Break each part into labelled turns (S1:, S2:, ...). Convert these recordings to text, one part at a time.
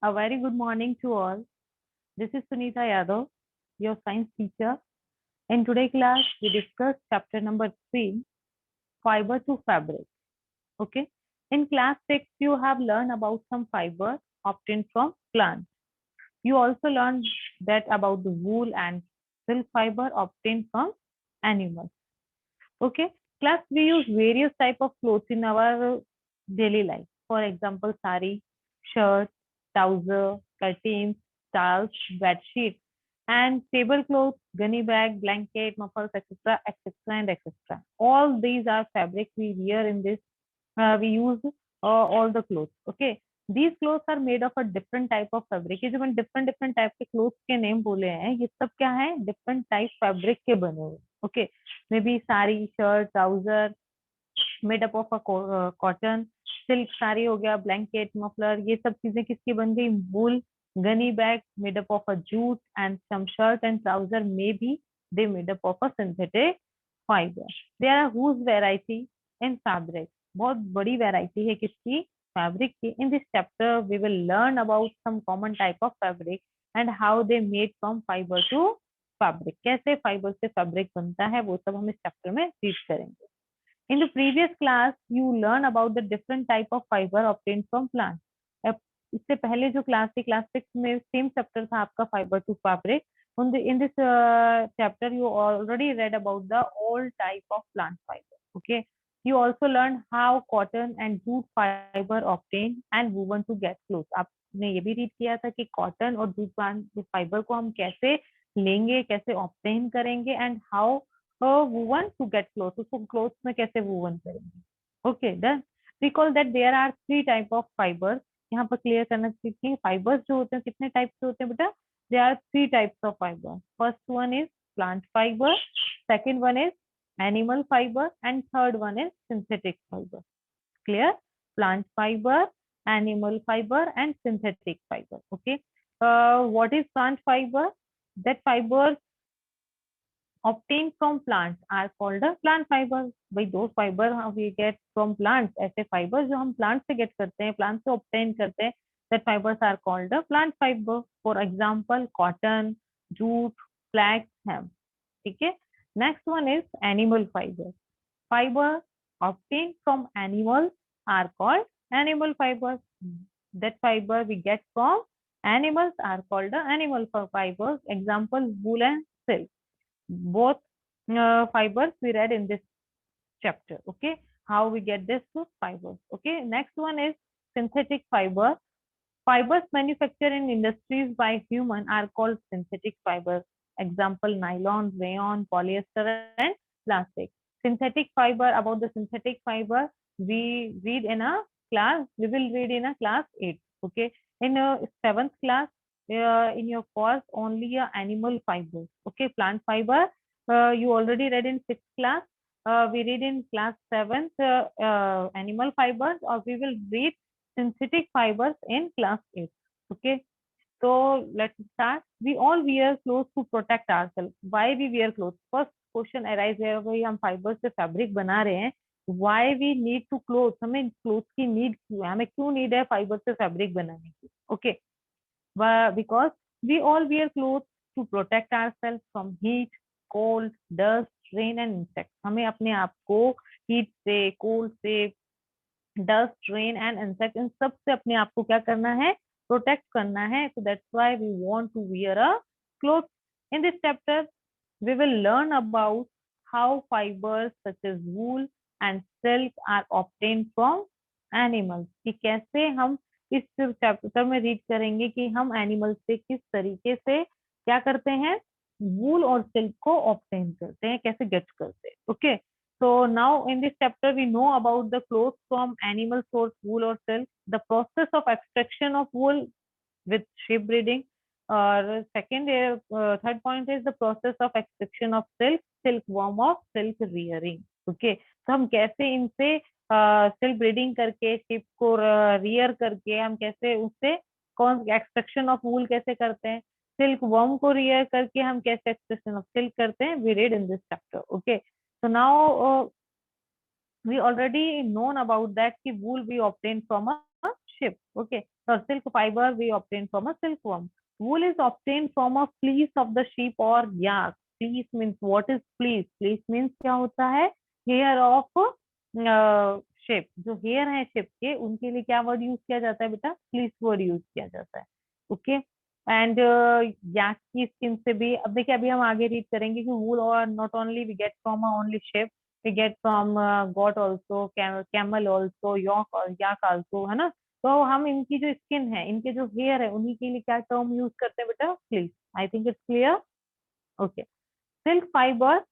S1: A very good morning to all. This is Sunita Yadav, your science teacher. In today's class, we discuss chapter number 3, fiber to fabric. Okay. In class 6, you have learned about some fiber obtained from plants. You also learned that about the wool and silk fiber obtained from animals. Okay. Class, we use various type of clothes in our daily life. For example, sari, shirt, trouser, curtains, towels, bed sheets, and tablecloth, gunny bag, blanket, mufflers, etc., etc., and etc. All these are fabric we wear in this. We use all the clothes. Okay. These clothes are made of a different type of fabric. ये जो मैंने different different type के clothes के name बोले हैं, ये सब क्या है? Different type fabric के बने हुए. Okay. Maybe sari, shirt, trouser, made up of a cotton, silk sari हो गया, blanket, muffler, ये सब चीजें किसकी बन गई? Wool, gunny bag made up of a jute, and some shirt and trouser maybe they made up of a synthetic fiber. There are huge variety in fabric. बहुत बड़ी variety है किसकी? Fabric की. In this chapter we will learn about some common type of fabric and how they made from fiber to fabric. कैसे fiber से fabric बनता है वो सब हम इस chapter में teach करेंगे. In the previous class, you learn about the different type of fiber obtained from plants. इससे पहले जो क्लास थी, क्लास 6 में सेम चैप्टर था आपका fiber to fabric. In this chapter, you already read about the all type of plant fiber. Okay. You also learned how cotton and jute fiber obtained and woven to get clothes. आपने ये भी read किया था कि cotton और jute fibre को हम कैसे लेंगे, कैसे ऑब्टेन करेंगे, and how woven to get clothes. उसको clothes में कैसे woven करेंगे. Okay, done. Recall that there are 3 type of fibers. यहाँ पर क्लियर करना चाहिए फाइबर्स जो होते हैं कितने टाइप के होते हैं बेटा. There are 3 types of fiber. First one is plant fiber, second one is animal fiber, and third one is synthetic fiber. Clear? Plant fiber, animal fiber, and synthetic fiber. Okay. What is plant fiber? That fibers obtained from plants are called a plant fibers. भाई those fiber we get from plants, ऐसे fibers जो हम plant से get करते हैं, plant से obtain करते हैं, that fibers are called a plant fiber. For example, cotton, jute, flax, hemp. ठीक है. Next one is animal fiber. Fiber obtained from animals are called animal fibers. That fiber we get from animals are called the animal fibers. Example, wool and silk. Both fibers we read in this chapter. Okay, how we get this fibers. Okay, next one is synthetic fiber. Fibers manufactured in industries by human are called synthetic fibers. Example, nylon, rayon, polyester, and plastic. Synthetic fiber. About the synthetic fiber we read in a class, we will read in a class 8. Okay, in 7th class, in your course only animal fibers. Okay, plant fiber you already read in 6th class. We read in class 7th animal fibers, or we will read synthetic fibers in class 8. Okay, so let's start. We all wear clothes to protect ourselves. Why we wear clothes? First question arise है, भाई हम fibre से fabric बना रहे हैं. Why we need to clothes? हमें cloth की need क्यों है? हमें क्यों नीड है फाइबर से फैब्रिक बनाने की? Okay, because we all wear clothes to protect ourselves from heat, cold, dust, rain and insects. हमें अपने आप को heat से, cold से, dust, rain and insect इन सब से अपने आप को क्या करना है? Protect करना है. So that's why we want to wear a clothes. In this chapter, we will learn about how fibers such as wool and silk are obtained from animals. कि कैसे हम इस चैप्टर में रीड करेंगे कि हम एनिमल से किस तरीके से क्या करते हैं, वूल और सिल्क को ऑब्टेन करते हैं, कैसे गेट करते हैं. Okay, so now in this chapter we know about the clothes from animal source, wool or silk, the process of extraction of wool with sheep breeding, or third point is the process of extraction of silkworm of silk rearing. Okay, तो हम कैसे इनसे silk breeding करके ship को rear करके हम कैसे उससे कौन एक्सट्रैक्शन ऑफ वूल कैसे करते हैं, सिल्क वर्म को रियर करके हम कैसे एक्सट्रैक्शन ऑफ सिल्क करते हैं, we read in this chapter. Okay, so now we already known about that कि wool we obtain from a ship. Okay, or silk fiber we obtain from a silkworm. Wool is obtained from a fleece of the sheep or yak. Fleece means what is fleece? Fleece means क्या होता है? Hair of sheep. जो hair है sheep के उनके लिए क्या word use किया जाता है बेटा? Fleece word use किया जाता है. Okay. एंड याक की स्किन से भी अब देखिए अभी हम आगे रीड करेंगे कि वूल और not only we get from only sheep we get from goat also camel also yak और याक ऑल्सो है ना. तो हम इनकी जो स्किन है इनके जो हेयर है उन्हीं के लिए क्या टर्म यूज करते हैं बेटा? Fleece. I think it's clear. Okay. Silk fibre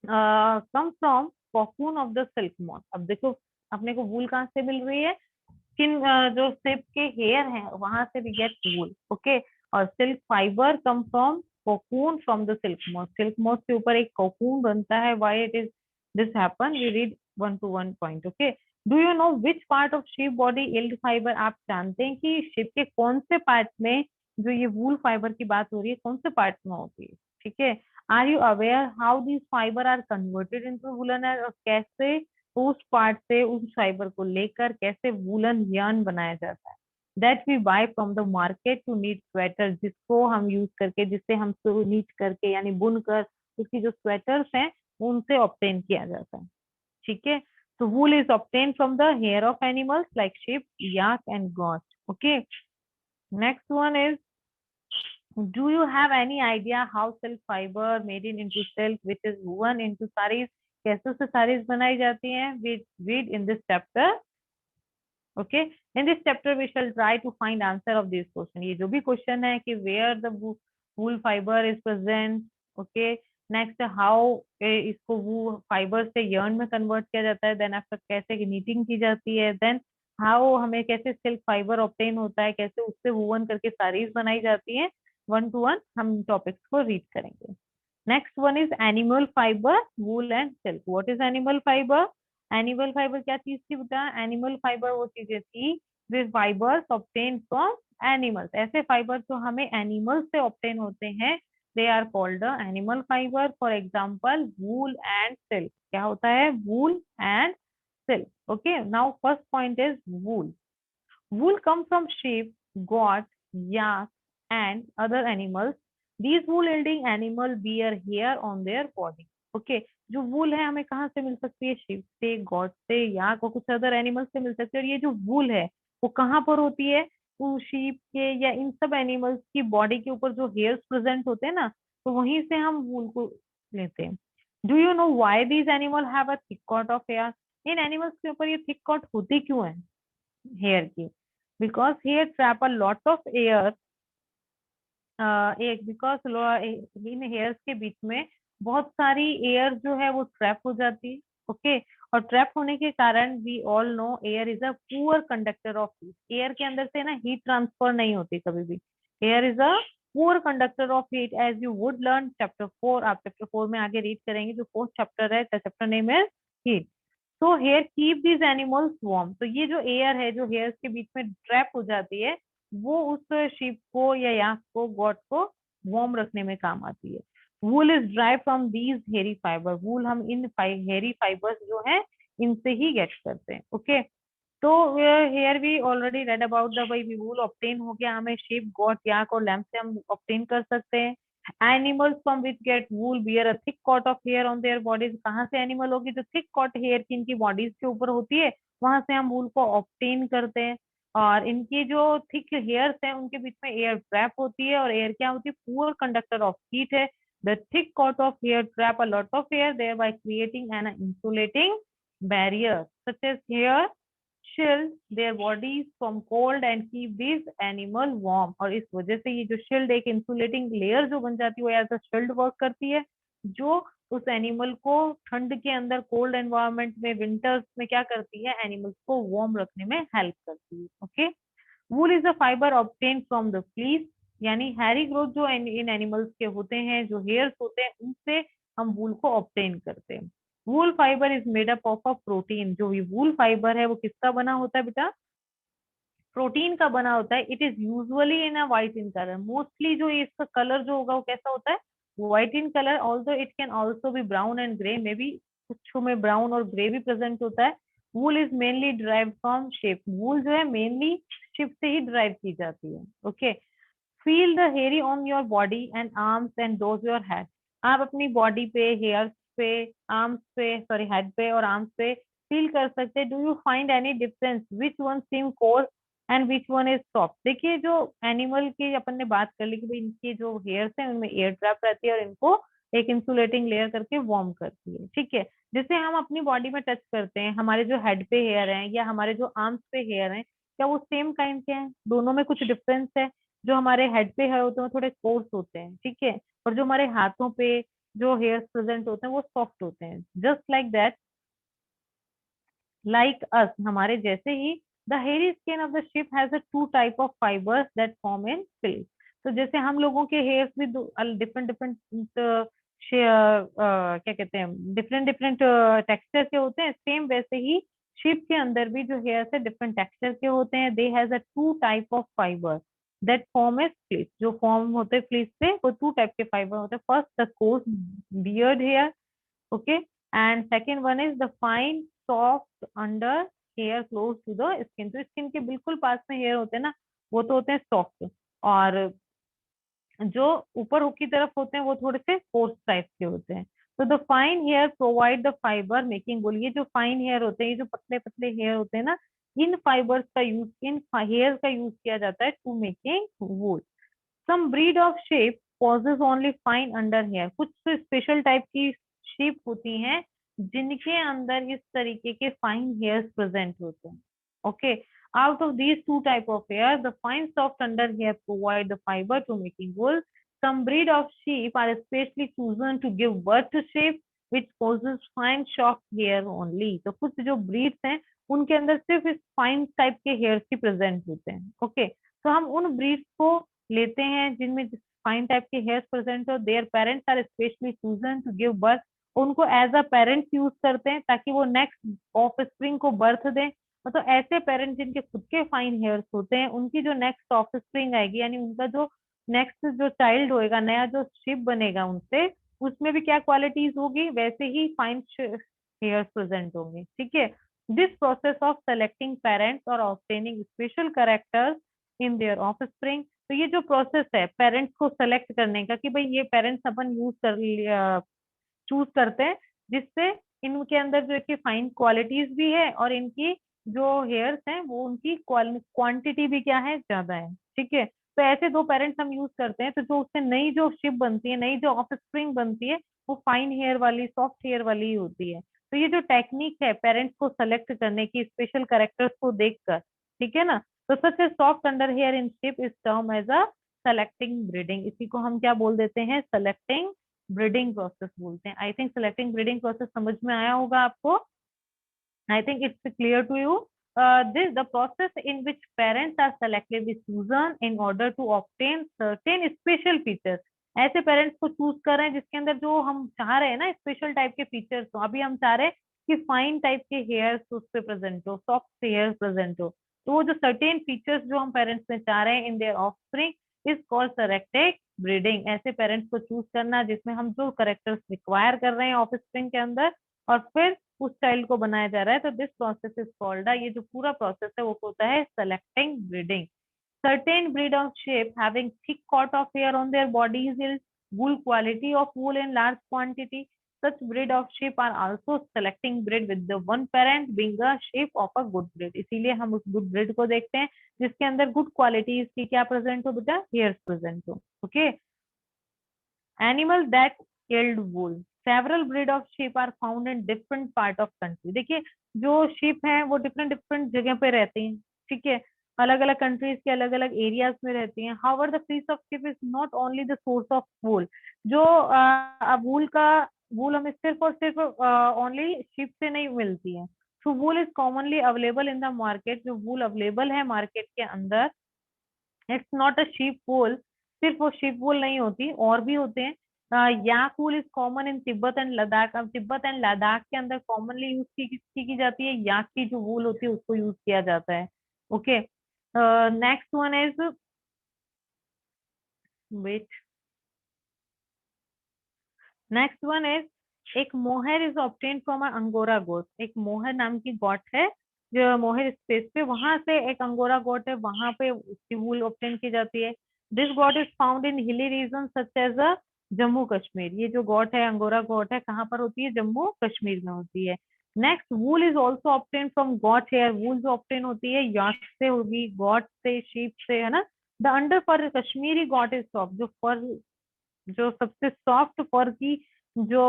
S1: come from cocoon of the silk moth. अब देखो अपने को वूल कहाँ से मिल रही है? स्किन जो सिप के हेयर हैं वहां से वी गेट वूल. ओके. और silk fibre come from cocoon from the silk moth. सिल्क मॉथ के ऊपर एक कोकून बनता है. Why it is this happen we read 1 to 1 point. Okay. Do you know which part of sheep body yield fiber? आप जानते हैं कि शिप के कौन से पार्ट में जो ये वूल फाइबर की बात हो रही है कौन से पार्ट में होती है? ठीक है. Are you aware how these fibre are converted into woollen? और कैसे उस पार्ट से उस फाइबर को लेकर कैसे वूलन yarn बनाया जाता है? That we buy from the market to knit sweater. जिसको हम यूज करके जिससे हम नीट करके यानी बुन कर उसकी जो स्वेटर्स हैं उनसे ऑब्टेन किया जाता है. ठीक है. तो wool is obtain from the hair of animals like sheep, yak and goat. Okay. Next one is do you have any idea how silk fiber made into silk which is woven into sarees? कैसे उससे sarees बनाई जाती हैं? We read in this chapter. Okay. In this chapter we shall try to find answer of this question. ये जो भी question है कि where the wool fiber is present. Okay. Next how इसको wool fiber से yarn में convert किया जाता है. Then after कैसे knitting की जाती है. Then how हमें कैसे silk fiber obtain होता है. कैसे उससे woven करके sarees बनाई जाती हैं. 1 to 1 हम टॉपिक्स को रीड करेंगे. Next one is animal fibre wool and silk. What is animal fibre? Animal fibre क्या चीज थी बेटा? एनिमल फाइबर वो चीजें थी वे फाइबर्स ऑब्टेन फ्रॉम एनिमल्स. ऐसे फाइबर जो हमें एनिमल्स से ऑब्टेन होते हैं they are called animal fibre. For example wool and silk. क्या होता है? Wool and silk. Okay. Now first point is wool. Wool comes from sheep, goat, yak, and other animals. These wool-yielding animal bear hair on their body. Okay. जो वूल है हमें कहाँ से मिल सकती है? शीप से, गॉट से, याक और कुछ अदर एनिमल से मिल सकती है. और ये जो वूल है वो कहाँ पर होती है? वो शीप के या इन सब एनिमल्स की बॉडी के ऊपर जो हेयर्स प्रेजेंट होते हैं ना तो वहीं से हम वूल को लेते हैं. Do you know why these animal have a thick coat of hair? इन एनिमल्स के ऊपर ये थिक कॉट होती क्यों है हेयर की? because hair trap a lot of air. एक बिकॉज इन हेयर्स के बीच में बहुत सारी एयर जो है वो ट्रैप हो जाती है. ओके. और ट्रैप होने के कारण we all know air is a poor conductor of heat. Air के अंदर से ना हीट ट्रांसफर नहीं होती कभी भी. Air is a poor conductor of heat as you would learn chapter 4. आप चैप्टर 4 में आगे रीड करेंगे. जो फोर्थ चैप्टर है चैप्टर नेम है हीट. तो hair keep these animals warm. तो ये जो एयर है जो हेयर्स के बीच में ट्रैप हो जाती है वो उस शीप को या याक को गॉट को वार्म रखने में काम आती है. Wool is dry from these हेरी फाइबर. वूल हम इन हेरी फाइबर्स जो है इनसे ही गेट करते हैं. ओके. तो hair we already read about the भाई वूल ऑब्टेन हो गया. हमें शीप गॉट याक और लैम्प से हम ऑब्टेन कर सकते हैं. Animals from which get wool bear a thick coat of hair on their bodies. कहाँ से एनिमल होगी? जो थिक कॉट हेयर की इनकी बॉडीज के ऊपर होती है वहां से हम वूल को ऑब्टेन करते हैं. और इनकी जो थिक हेयर्स हैं उनके बीच में एयर ट्रैप होती है. और एयर क्या होती है? पुअर कंडक्टर ऑफ हीट है. The thick coat of hair trap a lot of air there by creating an insulating barrier such as hair shield their bodies from cold and keep these animal warm. और इस वजह से ये जो shield एक insulating layer जो बन जाती है वो एज अ shield वर्क करती है जो उस एनिमल को ठंड के अंदर कोल्ड एनवायरनमेंट में विंटर्स में क्या करती है? एनिमल्स को वार्म रखने में हेल्प करती है. Okay. Wool is a fibre obtain from the fleece. यानी हैरी ग्रोथ जो इन एनिमल्स के होते हैं जो हेयर्स होते हैं उनसे हम वूल को ऑब्टेन करते हैं. वूल fibre is made up of a protein. जो ये वूल फाइबर है वो किसका बना होता है बेटा? प्रोटीन का बना होता है. It is usually in a white in colour. Mostly जो इसका कलर जो होगा वो कैसा होता है? White in colour. Also it can also be brown and grey. May be कुछ में ब्राउन और ग्रे भी प्रेजेंट होता है. Wool is mainly drive from sheep, wool जो है मेनली शिप से ही ड्राइव की जाती है। Okay, feel the hairy on your body and arms and dose your head. आप अपनी बॉडी पे, हेयर्स पे, आर्म्स पे, सॉरी हेड पे और आर्म्स पे फील कर सकते हैं। Do you find any difference, which one seem coarse and which one is soft. देखिए जो एनिमल की अपन ने बात कर ली कि भाई इनकी जो हेयर्स हैं उनमें एयर ट्रैप रहती है और इनको एक इंसुलेटिंग लेयर करके वार्म करती है। ठीक है, जैसे हम अपनी बॉडी में टच करते हैं, हमारे जो हेड पे हेयर हैं या हमारे जो आर्म्स पे हेयर हैं, क्या वो सेम काइंड के हैं? दोनों में कुछ डिफरेंस है। जो हमारे हेड पे हेयर होते हैं वो थोड़े कोर्स होते हैं, ठीक है, और जो हमारे हाथों पे जो हेयर्स प्रेजेंट होते हैं वो सॉफ्ट होते हैं। Just like that, like us, हमारे जैसे ही, the hairy skin of the sheep has a two type of fibres that form in place. तो जैसे हम लोगों के हेयर्स भी डिफरेंट डिफरेंट क्या कहते हैं, डिफरेंट डिफरेंट टेक्सचर के होते हैं, सेम वैसे ही शिप के अंदर भी जो हेयर्स है डिफरेंट टेक्सचर के होते हैं। They has a two type of fibre that form a fleece, जो फॉर्म होते हैं फ्लीस से वो टू टाइप के फाइबर होते हैं। First the coarse beard hair, okay, and second one is the fine soft under hair close to the skin। तो skin के बिल्कुल पास में हेयर होते हैं ना, वो तो होते हैं सॉफ्ट, और जो ऊपर की तरफ होते हैं वो थोड़े से कोर्स टाइप के होते हैं। तो the fine hair provide the fibre making wool. ये जो फाइन हेयर होते हैं, ये जो पतले पतले हेयर होते हैं ना, इन फाइबर्स का यूज, इन हेयर का यूज किया जाता है to making wool. Some breed of sheep possess only fine under hair. कुछ स्पेशल टाइप की शेप होती हैं जिनके अंदर इस तरीके के फाइन हेयर्स प्रेजेंट होते हैं। Okay, out of these two type of hair, the fine soft under hair provide the fiber to making wool. Some breed of sheep are especially chosen to give birth to sheep which causes fine soft hair only। तो कुछ जो breeds हैं उनके अंदर सिर्फ इस fine type के hairs ही present होते हैं। ओके, तो हम उन ब्रीड्स को लेते हैं जिनमें फाइन टाइप के हेयर्स प्रेजेंट हो। Their parents are specially chosen to give birth, उनको एज अ पेरेंट्स यूज करते हैं ताकि वो नेक्स्ट ऑफ स्प्रिंग को बर्थ दें। मतलब ऐसे पेरेंट्स जिनके खुद के फाइन हेयर्स होते हैं, उनकी जो नेक्स्ट ऑफ स्प्रिंग आएगी, यानी उनका जो नेक्स्ट जो चाइल्ड होएगा, नया जो शिप बनेगा उनसे, उसमें भी क्या क्वालिटीज होगी, वैसे ही फाइन हेयर्स प्रेजेंट होंगे। ठीक है, this process of selecting parents और obtaining special characters in their offspring. तो ये जो प्रोसेस है पेरेंट्स को सेलेक्ट करने का कि भाई ये पेरेंट्स अपन यूज कर लिया, चूज करते हैं, जिससे इनके अंदर जो है फाइन क्वालिटीज भी है और इनकी जो हेयर्स हैं वो उनकी क्वांटिटी भी क्या है, ज्यादा है। ठीक है, तो ऐसे दो पेरेंट्स हम यूज करते हैं, तो जो उससे नई जो शिप बनती है, नई जो ऑफ स्प्रिंग बनती है, वो फाइन हेयर वाली, सॉफ्ट हेयर वाली ही होती है। तो ये जो टेक्निक है पेरेंट्स को सेलेक्ट करने की स्पेशल कैरेक्टर्स को देखकर, ठीक है ना, तो such a soft under hair in sheep is term as a selecting breeding. इसी को हम क्या बोल देते हैं, सेलेक्टिंग ब्रीडिंग प्रोसेस बोलते हैं। I think selecting breeding process समझ में आया होगा आपको। I think it's clear to you. This the process in which parents are selectively chosen in order to obtain certain special features। ऐसे पेरेंट्स को choose कर रहे हैं जिसके अंदर जो हम चाह रहे हैं ना स्पेशल टाइप के फीचर्स हो। अभी हम चाह रहे हैं कि फाइन टाइप के हेयर्स उस पे प्रेजेंट हो, सॉफ्ट हेयर प्रेजेंट हो, तो वो जो सर्टेन फीचर्स जो हम पेरेंट्स में चाह रहे हैं in their offspring is called selective breeding. ऐसे पेरेंट्स को चूज करना जिसमें हम जो करेक्टर्स रिक्वायर कर रहे हैं ऑफस्प्रिंग के अंदर, और फिर उस चाइल्ड को बनाया जा रहा है, तो दिस प्रोसेस इज कॉल्ड, ये जो पूरा प्रोसेस है वो होता है selecting breeding. Certain breed of sheep having thick coat of hair on their bodies yield wool quality of wool in large quantity. Such breed of sheep are also selecting breed with the one parent being a sheep of a good breed। इसीलिए हम उस good breed को देखते हैं जिसके अंदर good qualities की क्या प्रेजेंट हो बेटा, hairs प्रेजेंट हो। Okay, animal that yield wool। several breed of sheep are found in different part of country। देखिए जो sheep हैं वो डिफरेंट डिफरेंट जगह पे रहती हैं, ठीक है, अलग अलग कंट्रीज के अलग अलग एरियाज में रहती हैं। However the fleece of sheep is not only the source of wool। जो वूल का, वूल हमें सिर्फ और सिर्फ ओनली sheep से नहीं मिलती है। so wool is commonly available in the market। जो वूल अवेलेबल है मार्केट के अंदर, इट्स नॉट अ शीप वूल, सिर्फ वो शीप वूल नहीं होती, और भी होते हैं। Yak wool is common in Tibet and Ladakh. अब तिब्बत एंड लद्दाख के अंदर कॉमनली यूज की जाती है, याक की जो वूल होती है उसको यूज किया जाता है। Okay, next one is, wait, next one is एक mohair is obtain from angora goat, एक मोहर नाम की गॉट है जो मोहर स्पेस पे, वहां से एक अंगोरा गोट है, वहां पे उसकी वूल ऑब्टेन की जाती है। This goat is found in hilly region such as a Jammu Kashmir. ये जो गॉट है अंगोरा गॉट है कहाँ पर होती है, जम्मू कश्मीर में होती है। Next, wool is also obtain from goat hair, wool जो ऑब्टेन होती है याक से होगी, गॉट से, शीप से, है ना। The under fur Kashmiri goat is soft, जो फर, जो सबसे सॉफ्ट फर की जो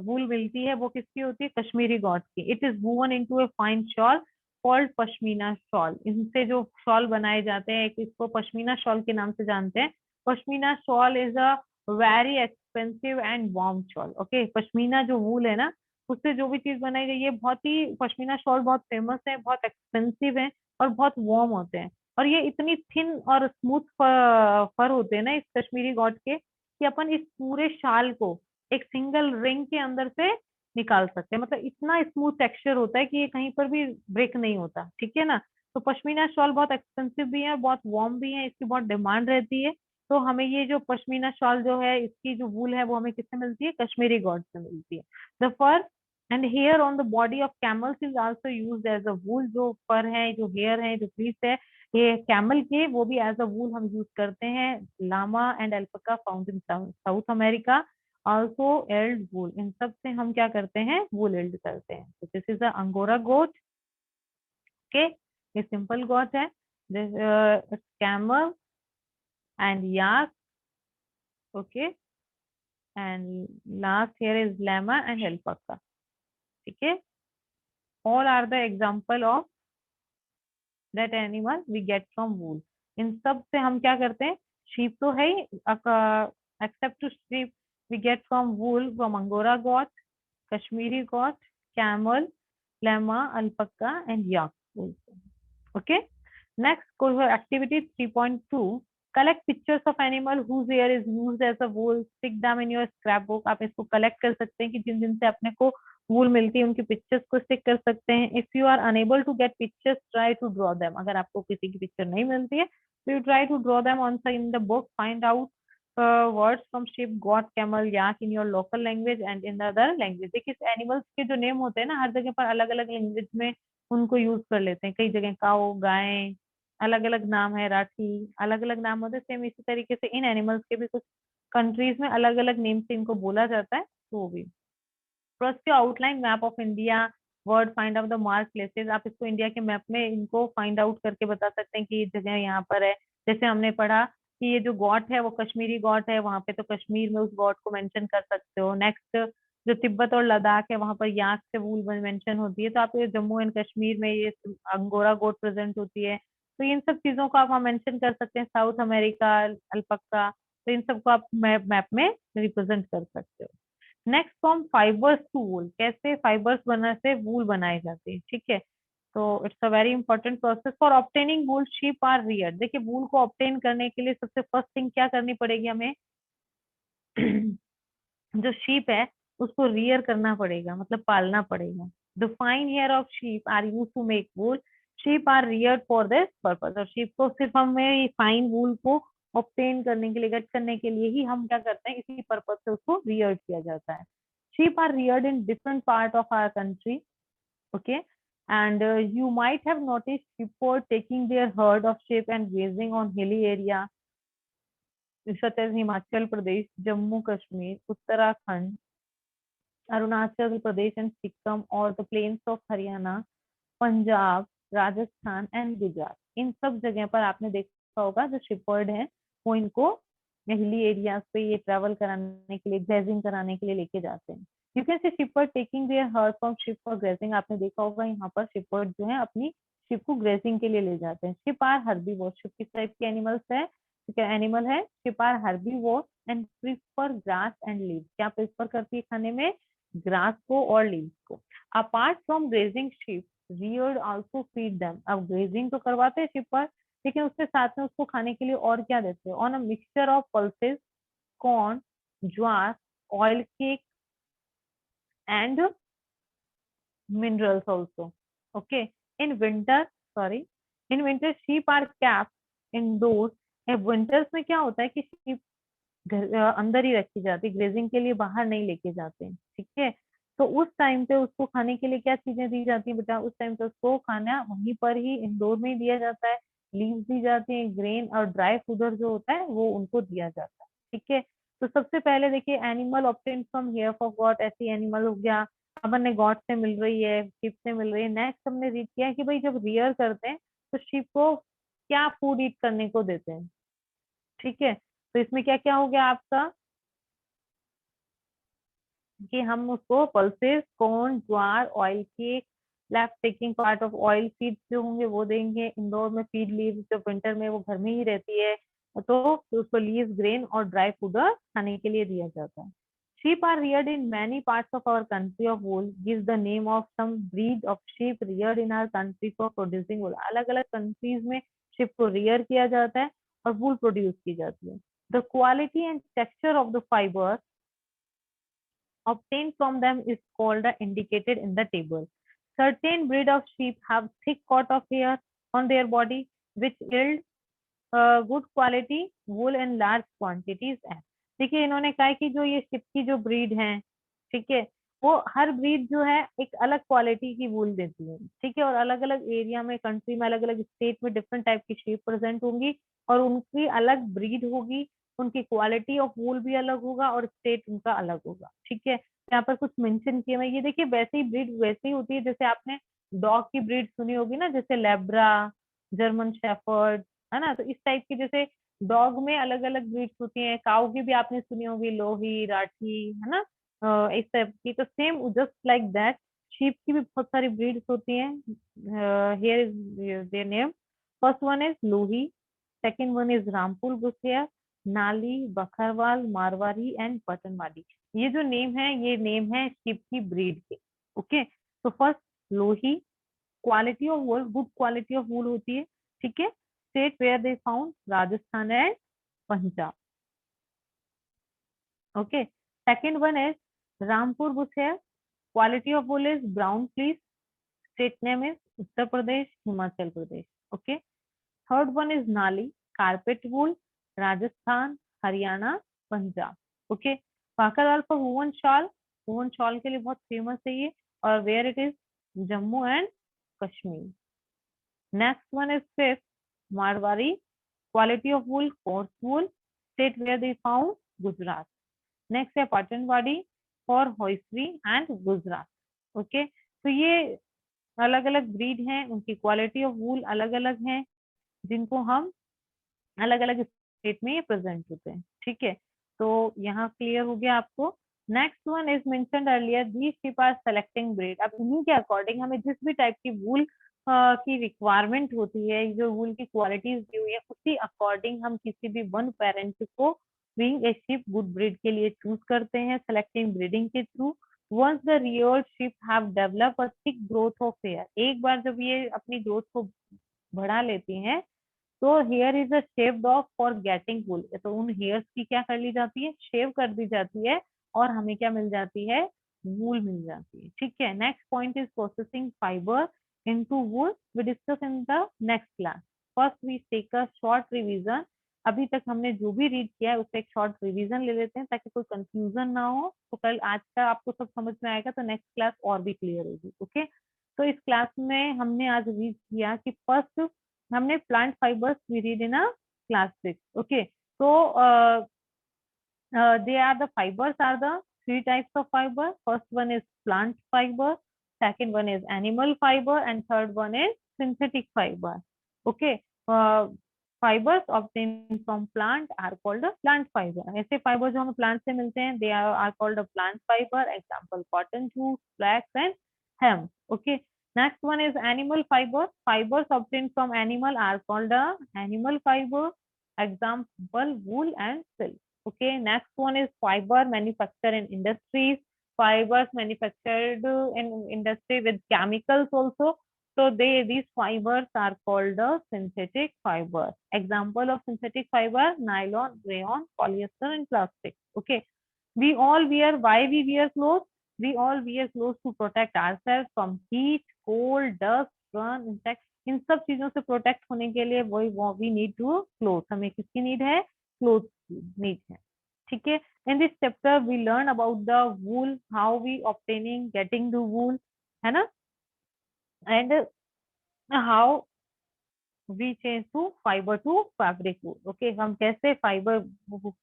S1: वूल मिलती है वो किसकी होती है, कश्मीरी गॉट की। It is woven into a fine shawl called pashmina shawl, इनसे जो शॉल बनाए जाते हैं एक इसको पश्मीना शॉल के नाम से जानते हैं। Pashmina shawl is a very expensive and warm shawl. Okay, pashmina जो वूल है ना, उससे जो भी चीज बनाई गई है, बहुत ही, पश्मीना शॉल बहुत फेमस है, बहुत एक्सपेंसिव है और बहुत वार्म होते हैं। और ये इतनी थिन और स्मूथ फर होते हैं ना इस कश्मीरी गॉट के, कि अपन इस पूरे शाल को एक सिंगल रिंग के अंदर से निकाल सकते हैं। मतलब इतना स्मूथ टेक्सचर होता है कि ये कहीं पर भी ब्रेक नहीं होता, ठीक है ना। तो पश्मीना शॉल बहुत एक्सपेंसिव भी है, बहुत वार्म भी है, इसकी बहुत डिमांड रहती है। तो हमें ये जो पश्मीना शॉल जो है, इसकी जो वूल है वो हमें किससे मिलती है, कश्मीरी गॉड से मिलती है। The fur and hair on the body of camels is also used as a wool, जो फर है, जो हेयर है, जो फ्लीस है, ये कैमल के, वो भी एज अ वूल हम यूज करते हैं। Llama and alpaca found in South America, also yield wool, इन सब से हम क्या करते हैं, वूल एल्ड करते हैं। तो this is a angora goat. Okay, ये सिंपल गोट है। This camel and yak. Okay, and last here is llama and alpaca. ठीक है, all are the example of that animal we get from wool. इन सब से हम क्या करते हैं, शीप तो है ही, except to sheep we get from wool from angora goat, Kashmiri goat, camel, llama, alpaca and yak also. Okay, next activity 3.2, collect pictures of animal whose hair is used as a wool, stick them in your scrapbook। आप इसको collect कर सकते हैं कि जिन जिन से अपने को वूल मिलती है उनकी पिक्चर्स को स्टिक कर सकते हैं। If you are unable to get pictures, try to draw them. अगर आपको किसी की पिक्चर नहीं मिलती है तो you try to draw them on in the book. Find out words from sheep, goat, camel, yak in your local language and in the other language। देखिए इस एनिमल्स के जो नेम होते हैं ना, हर जगह पर अलग अलग लैंग्वेज में उनको यूज कर लेते हैं। कई जगह काऊ, गाय, अलग अलग नाम है, राठी, अलग अलग नाम होते हैं। सेम इसी तरीके से इन एनिमल्स के भी कुछ कंट्रीज में अलग अलग नेम से इनको बोला जाता है, तो वो भी। First to outline map of India, word find out the mark places. आप इसको इंडिया के मैप में इनको फाइंड आउट करके बता सकते हैं कि ये जगह यहाँ पर है। जैसे हमने पढ़ा कि ये जो गॉट है वो कश्मीरी गॉट है, वहां पे तो कश्मीर में उस गॉट को मेंशन कर सकते हो। नेक्स्ट, जो तिब्बत और लद्दाख है वहां पर याक से वूल मेंशन होती है, तो आप ये जम्मू एंड कश्मीर में ये अंगोरा गोट प्रेजेंट होती है। तो इन सब चीजों को आप वहाँ मेंशन कर सकते हैं। साउथ अमेरिका, अल्पक्का, तो इन सबको आप मैप में रिप्रेजेंट कर सकते हो। नेक्स्ट, फ्रॉम फाइबर्स टू वूल, कैसे फाइबर्स बना से वूल बनाए जाते हैं, ठीक है। तो it's a very important process for obtaining wool, sheep are rear. देखिए वूल को ऑब्टेन करने के लिए सबसे फर्स्ट थिंग क्या करनी पड़ेगी हमें जो शीप है उसको रियर करना पड़ेगा, मतलब पालना पड़ेगा। The fine hair of sheep are use to make wool, sheep are rear for this purpose. और शीप को सिर्फ हमें फाइन वूल को ऑब्टेन करने के लिए, गेट करने के लिए ही हम क्या करते हैं, इसी पर्पज से उसको रियर किया जाता है। Sheep are reared in different part of our country, okay, and you might have noticed people taking their herd of sheep and grazing on hilly area such as Himachal Pradesh, Jammu Kashmir, Uttarakhand, Arunachal Pradesh and Sikkim, or the plains of Haryana, Punjab, Rajasthan and Gujarat. इन सब जगह पर आपने देखा होगा जो शिपर्ड है वो इनको हिली एरियाज पे ये ट्रैवल कराने के लिए, ग्रेजिंग कराने के लिए लेके जाते हैं। You can see shepherd taking their herd from sheep for grazing. आपने देखा होगा यहाँ पर शिपर्ड जो है अपनी शिप को ग्रेजिंग के लिए ले जाते हैं। शिप आर हर्बीवोर, शिप किस टाइप की एनिमल्स है, एनिमल है, sheep are herbivore and prefer grass and leaves. क्या प्रीफर करती है खाने में, ग्रास को और लीव्स को। Apart from grazing sheep, reared also feed them. अब ग्रेजिंग तो करवाते हैं शिप पर, लेकिन उसके साथ में उसको खाने के लिए और क्या देते हैं, on a mixture of pulses, corn, jowar, oil cake and minerals also. Okay, in winter, sorry, in winter sheep are kept indoors। winters में क्या होता है कि sheep अंदर ही रखी जाती, ग्रेजिंग के लिए बाहर नहीं लेके जाते हैं, ठीक है। तो उस टाइम पे उसको खाने के लिए क्या चीजें दी जाती है बेटा, उस टाइम पे उसको खाना वहीं पर ही इंडोर में ही दिया जाता है, लीव्स दी जाती है, ग्रेन और ड्राई फूडर जो होता है वो उनको दिया जाता है, ठीक है। तो सबसे पहले देखिए animal obtain from here of God, ऐसी एनिमल हो गया, अपन ने गॉड से मिल रही है, शिप से मिल रही है। नेक्स्ट हमने रीड किया है कि भाई जब रियर करते हैं तो शिप को क्या फूड ईट करने को देते हैं, ठीक है। तो इसमें क्या क्या हो गया आपका कि हम उसको pulses, corn, jowar, oil cake, left taking part of oil feed जो होंगे वो देंगे। इंडोर में फीड लीव, जो विंटर में वो घर में ही रहती है तो उसको लीव्स, ग्रेन और ड्राई फूडर खाने के लिए दिया जाता है। Sheep are reared in many parts of our country of wool gives the name of some breed of sheep reared in our country for producing wool। अलग अलग कंट्रीज में sheep को rear किया जाता है और wool प्रोड्यूस की जाती है। The quality and texture of the fiber obtained from them is called indicated in the table. Certain breed of sheep have thick coat of hair on their body which yield good quality wool in large quantities है। देखिए इन्होंने कहा है कि जो ये ship की जो ब्रीड है, ठीक है, वो हर ब्रीड जो है एक अलग क्वालिटी की वूल देती है, ठीक है। और अलग अलग एरिया में, कंट्री में, अलग अलग स्टेट में डिफरेंट टाइप की शिप प्रेजेंट होंगी और उनकी अलग ब्रीड होगी, उनकी क्वालिटी ऑफ वूल भी अलग होगा और स्टेट उनका अलग होगा, ठीक है। यहाँ पर कुछ मेंशन किए हुए, ये देखिए वैसे ही ब्रीड वैसे ही होती है जैसे आपने डॉग की ब्रीड सुनी होगी ना, जैसे लेब्रा, जर्मन शेफर्ड, है ना। तो इस टाइप की जैसे डॉग में अलग अलग ब्रीड्स होती हैं, काऊ की भी आपने सुनी होगी, लोही, राठी, है ना। इस टाइप की तो same just like that sheep की भी बहुत सारी ब्रीड्स होती हैं। Here is their name. First one is Lohi, second one is Rampur गुसिया, नाली, बखरवाल, मारवाड़ी एंड पटनवाड़ी। ये जो नेम है ये नेम है शीप की ब्रीड के, ओके। तो first Lohi, quality of wool, good quality of wool होती है, ठीक है। State where they found Rajasthan and Punjab, okay. Second one is Rampur Bushair, quality of wool is brown fleece, state name is Uttar Pradesh, Himachal Pradesh, okay. Third one is Nali, carpet wool, Rajasthan, Haryana, Punjab, okay. Bakarwal for woven shawl के लिए बहुत famous है ये, और where it is Jammu and Kashmir. Next one is fifth, Marwari. Quality of wool, coarse wool. State where they found Gujarat. Next है Patanwadi for Hoisri and Gujarat. Okay, तो ये अलग अलग ब्रीड हैं, उनकी क्वालिटी ऑफ वूल अलग अलग है, जिनको हम अलग अलग स्टेट में ये प्रेजेंट होते हैं, ठीक है। तो यहाँ क्लियर हो गया आपको। Next one is mentioned earlier, these sheep are selecting breed. अब इन्हीं के अकॉर्डिंग हमें जिस भी टाइप की वूल की रिक्वायरमेंट होती है, जो वूल की क्वालिटीज दी हुई है, उसी अकॉर्डिंग हम किसी भी वन पेरेंट को being a sheep good breed के लिए चूज करते हैं सेलेक्टिंग ब्रीडिंग के through. Once the real sheep have develop a thick growth of hair, एक बार जब ये अपनी ग्रोथ को बढ़ा लेती हैं तो hair is a shaped off for getting wool, तो उन हेयर्स की क्या कर ली जाती है, शेव कर दी जाती है और हमें क्या मिल जाती है, वूल मिल जाती है, ठीक है। Next point is processing fibre into wool, we discuss in the next class. First we take a short revision, अभी तक हमने जो भी रीड किया है उसका एक शॉर्ट रिवीजन ले लेते हैं ताकि कोई कंफ्यूजन ना हो। तो कल आज का आपको सब समझ में आएगा तो नेक्स्ट क्लास और भी क्लियर होगी, ओके। तो इस क्लास में हमने आज रीड किया कि फर्स्ट हमने plant fibres we read in a class 6, okay. तो they are the fibers are the three types of fiber. First one is plant fiber, second one is animal fiber, and third one is synthetic fiber. Okay. Fibers obtained from plant are called a plant fiber. ऐसे fiber जो हमें plant से मिलते हैं they are called a plant fiber. Example cotton, jute, flax and hemp. Okay. Next one is animal fiber. Fibers obtained from animal are called a animal fiber. Example wool and silk. Okay, next one is fiber manufactured in industries. Fibers manufactured in industry with chemicals also. So these fibers are called the synthetic fiber. Example of synthetic fiber: nylon, rayon, polyester, and plastic. Okay, we all wear. Why we wear clothes? We all wear clothes to protect ourselves from heat, cold, dust, sun, insects. इन सब चीजों से protect होने के लिए वही we need to clothe, हमें किसकी need है, क्लोथ की नीड है। ठीक है। In this chapter we learn about the wool, how we obtaining getting the wool, है ना, and how we change to fibre to fabric wool. Okay, हम कैसे फाइबर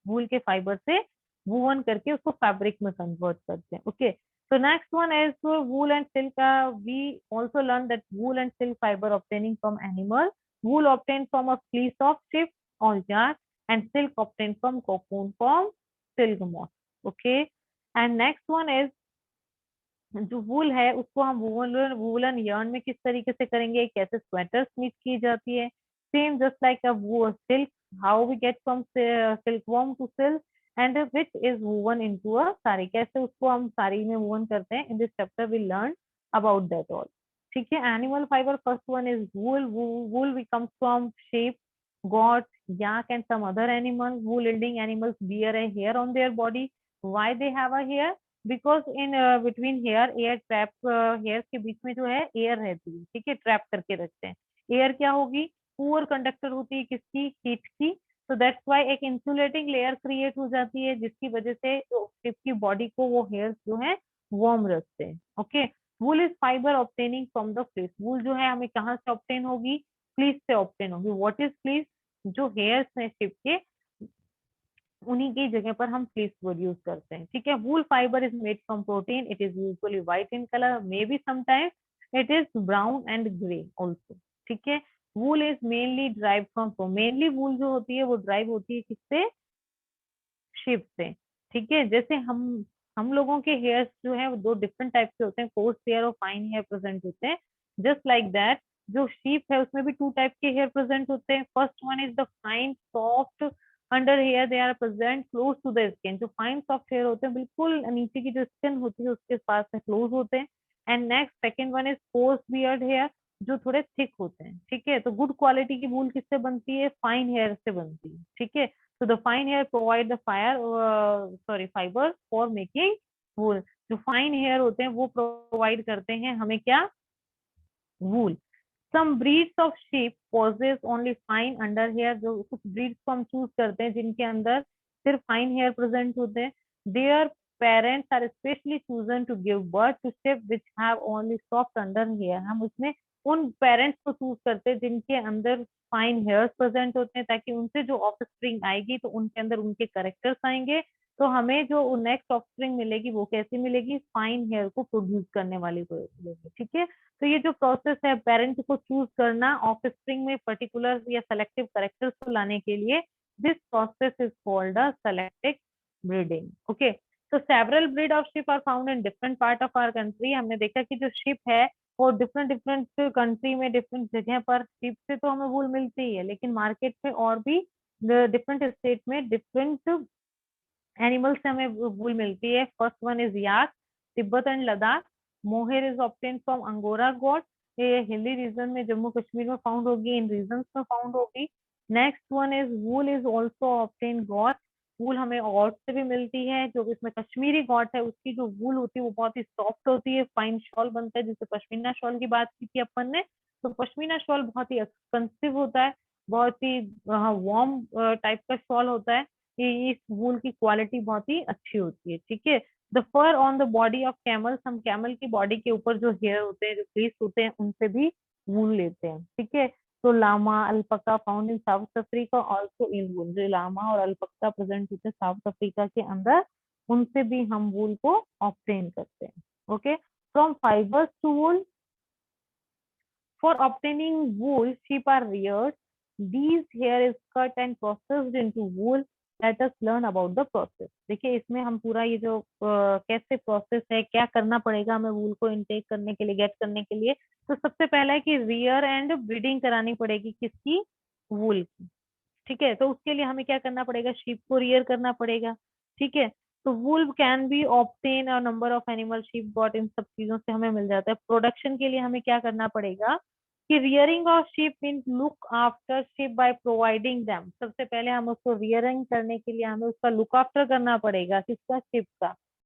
S1: वूल के फाइबर से वूवन करके उसको फैब्रिक में कन्वर्ट करते हैं। Okay, so next one is wool and silk. We also learned that wool and silk fiber obtaining from animal. Wool obtained from a fleece of sheep or yak, and silk obtained from cocoon from silk moth. Okay, and next one is जो वूल है उसको हम woollen woollen yarn में किस तरीके से करेंगे, कैसे स्वेटर स्टिच की जाती है। Same just like a silk, how we get from silk worm to silk and which is woven into a sari, कैसे उसको हम साड़ी में वूवन करते हैं। In this chapter we learn about that all. ठीक है, animal fibre first one is wool. Wool we comes from sheep, goat, yak and some other animal. Wool yielding animals wear a hair on their body. Why they have a hair? Because in between hair, air trap, hair के बीच में जो है air रहती है, ठीक है, trap करके रखते हैं। एयर क्या होगी, पुअर कंडक्टर होती है किसकी, हीट की। तो दैट्स व्हाई एक इंसुलेटिंग लेयर क्रिएट हो जाती है जिसकी वजह से शिप की बॉडी को वो हेयर जो है वार्म रखते हैं। Okay, wool is fibre obtaining from the fleece. Wool जो है हमें कहाँ से ऑब्टेन होगी, फ्लीस से ऑब्टेन होगी। व्हाट इज फ्लीस, जो हेयर्स हैं शिप के, उन्हीं की जगह पर हम फ्लीस वुड यूज करते हैं। ठीक है, wool fibre is made from protein, it is usually white in colour, may be sometimes it is brown and grey also. ठीक है, wool is mainly drive from, mainly wool जो होती है वो ड्राइव होती है किससे, शेप से। ठीक है, जैसे हम लोगों के हेयर्स जो है वो दो डिफरेंट टाइप के होते हैं, कोर्स हेयर और फाइन हेयर प्रेजेंट होते हैं। जस्ट लाइक दैट जो शीप है उसमें भी टू टाइप के हेयर प्रेजेंट होते हैं। First one is the fine soft under hair, they are present close to the skin. जो फाइन सॉफ्ट हेयर होते हैं बिल्कुल नीचे की जो स्किन होती है उसके पास में क्लोज होते हैं। And next second one is coarse beard hair, जो थोड़े थिक होते हैं। ठीक है, तो गुड क्वालिटी की वूल किससे बनती है, फाइन हेयर से बनती है। ठीक है, so the fine hair provide the fiber for making wool। जो फाइन हेयर होते हैं वो प्रोवाइड करते हैं हमें क्या, wool. Some breeds of sheep possess only fine under hair, जो कुछ ब्रीड्स को हम चूज करते हैं जिनके अंदर सिर्फ फाइन हेयर प्रेजेंट होते हैं। Their parents are specially chosen to give birth to sheep which have only soft under hair. हम उसमें उन पेरेंट्स को चूज करते हैं जिनके अंदर फाइन हेयर्स प्रेजेंट होते हैं, ताकि उनसे जो ऑफस्प्रिंग आएगी तो उनके अंदर उनके करेक्टर्स आएंगे, तो हमें जो नेक्स्ट ऑफस्प्रिंग मिलेगी वो कैसी मिलेगी, फाइन हेयर को प्रोड्यूस करने वाली मिलेगी। ठीक है, तो ये जो प्रोसेस है पेरेंट को चूज करना ऑफस्प्रिंग में पर्टिकुलर या सेलेक्टिव करेक्टर्स को लाने के लिए, this process is called a selective breeding. Okay, तो several breed of sheep are found in different part of our country. हमने देखा कि जो शिप है वो डिफरेंट डिफरेंट कंट्री में डिफरेंट जगह पर, शिप से तो हमें वूल मिलती ही है लेकिन मार्केट में और भी डिफरेंट स्टेट में डिफरेंट एनिमल से हमें वूल मिलती है। First one is yak, Tibet and Ladakh. Mohair is obtain from angora goat, ये हिली रीजन में जम्मू कश्मीर में फाउंड होगी, इन रीजन में फाउंड होगी। Next one is wool is also obtain goat. Wool हमें गॉट से भी मिलती है, जो इसमें कश्मीरी गॉट है उसकी जो वूल होती है वो बहुत ही सॉफ्ट होती है, फाइन शॉल बनता है। जैसे पश्मीना शॉल की बात की थी अपन ने, तो पश्मीना शॉल बहुत ही एक्सपेंसिव होता है, बहुत ही वार्म टाइप का शॉल होता है। ये इस वूल की क्वालिटी बहुत ही अच्छी होती है। ठीक है, the fur on the body of camel, हम कैमल की बॉडी के ऊपर जो हेयर होते हैं, जो फ्लीस होते हैं, उनसे भी वूल लेते हैं। ठीक है, तो llama, alpaca found in South Africa also in wool. जो लामा और अल्पका प्रेजेंट होते हैं साउथ अफ्रीका के अंदर, उनसे भी हम वूल को ऑब्टेन करते हैं। Okay, from fibres to wool, for obtaining wool, sheep are reared. These hair is cut and processed into wool. Let us learn about the process. देखिए इसमें हम पूरा ये जो कैसे प्रोसेस है, क्या करना पड़ेगा हमें वूल को इनटेक करने के लिए, गेट करने के लिए। तो सबसे पहला है कि रियर एंड ब्रीडिंग करानी पड़ेगी किसकी, वूल की। ठीक है, तो उसके लिए हमें क्या करना पड़ेगा, शीप को रियर करना पड़ेगा। ठीक है, तो wool can be obtain a number of animal, sheep goat, इन सब चीजों से हमें मिल जाता है। प्रोडक्शन के लिए हमें क्या करना पड़ेगा कि rearing of sheep mean look after sheep by providing them. सबसे पहले हम उसको रियरिंग करने के लिए हमें उसका लुक आफ्टर करना पड़ेगा, किसका, शीप का।